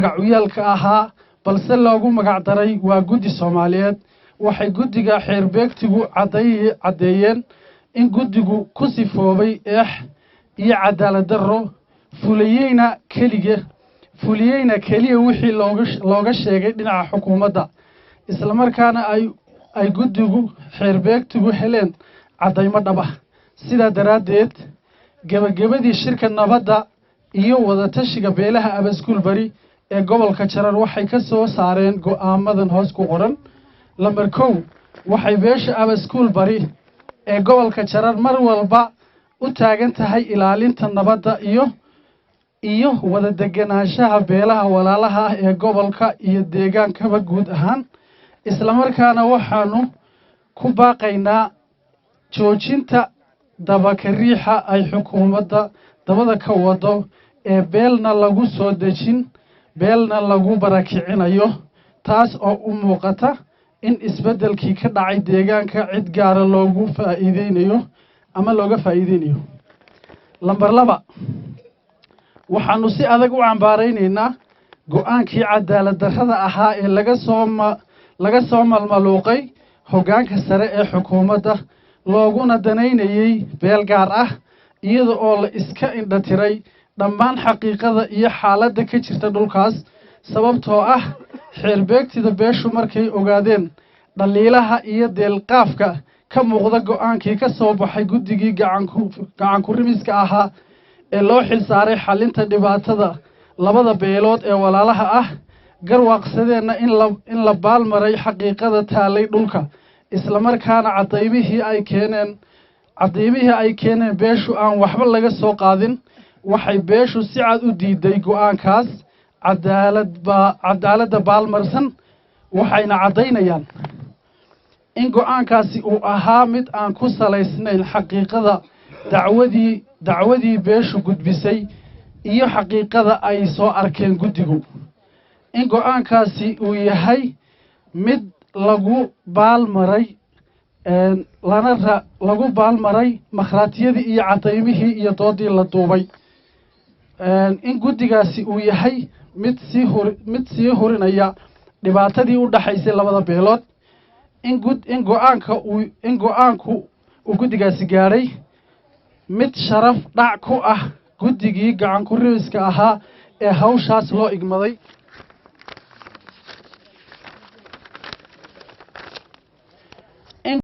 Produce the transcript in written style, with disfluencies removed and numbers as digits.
gacuyalka ahaa balse loogu magac daray waa guddi Soomaaliyeed waxay guddiga xeerbeegtigu cadeeyeen in guddigu ku sifoobay iyo cadaalad darro fuliyeyna kaliya wixii looga sheegay dhinaca xukuumadda isla markaana ay guddigu xeerbeegtigu heleen cadaymo dhab ah sida daraadeed gabagabadii shirka nabadda iyo wada tashiga beelaha Abaskuul Bari ee gobolka Jarar waxay ka soo saareen go'aamadan hoos ku qoran lambar 1 waxay beesha Abaskuul Bari ee gobolka Jarar mar walba u taagan tahay ilaalinta nabadda iyo wada deganaanshaha beelaha walaalaha ah ee gobolka iyo deegaankaba guud ahaan isla markaana waxaanu ku baaqaynaa joojinta dabakariixa ay xukuumadda dabada ka wado ee beelna lagu soo dejin beelna lagu barakicinayo taas oo u muuqata in isbedelkii ka dhacay deegaanka cid gaar ah looga faa'iideynayo lambar 2 waxaanu si adag u cambaaraynaynaa go'aankii cadaalad darrada ahaa ee laga soo malmaluuqay hoggaanka sare ee xukuumadda looguna danaynayay beel gaar ah iyada oo la iska indhatiray dhammaan xaqiiqada iyo xaaladda ka jirta dhulkaas sababtoo ah xeerbeegtida beeshu markay ogaadeen dhaliilaha iyo deelqaafka ka muuqda go'aankii ka soo baxay guddigii gacan ku rimiska ahaa ee loo xilsaaray xalinta dhibaatada labada beelood ee walaalaha ah garwaaqsadeenna in la baalmaray xaqiiqada taalay dhulka isla markaana cadaymihii ay keeneen beeshu aan waxba laga soo qaadin waxay beeshu si cad u diiday go'aankaas cadaaladda baalmarsan waxayna cadaynayaan in go'aankaasi uu ahaa mid aan ku salaysnayn xaqiiqada dacwadii beeshu gudbisay iyo xaqiiqada ay soo arkeen guddigu in go'aankaasi uu yahay mid lagu baalmaray makhraatiyadii iyo cadaymihii iyo doodii la duubay in guddigaasi uu yahay mid sii hurinaya dhibaatadii u dhaxaysay labada beelood in go'aanku uu guddigaasi gaadhay mid sharaf dhac ku ah guddigii gacan ku rimiska ahaa ee hawshaas loo igmaday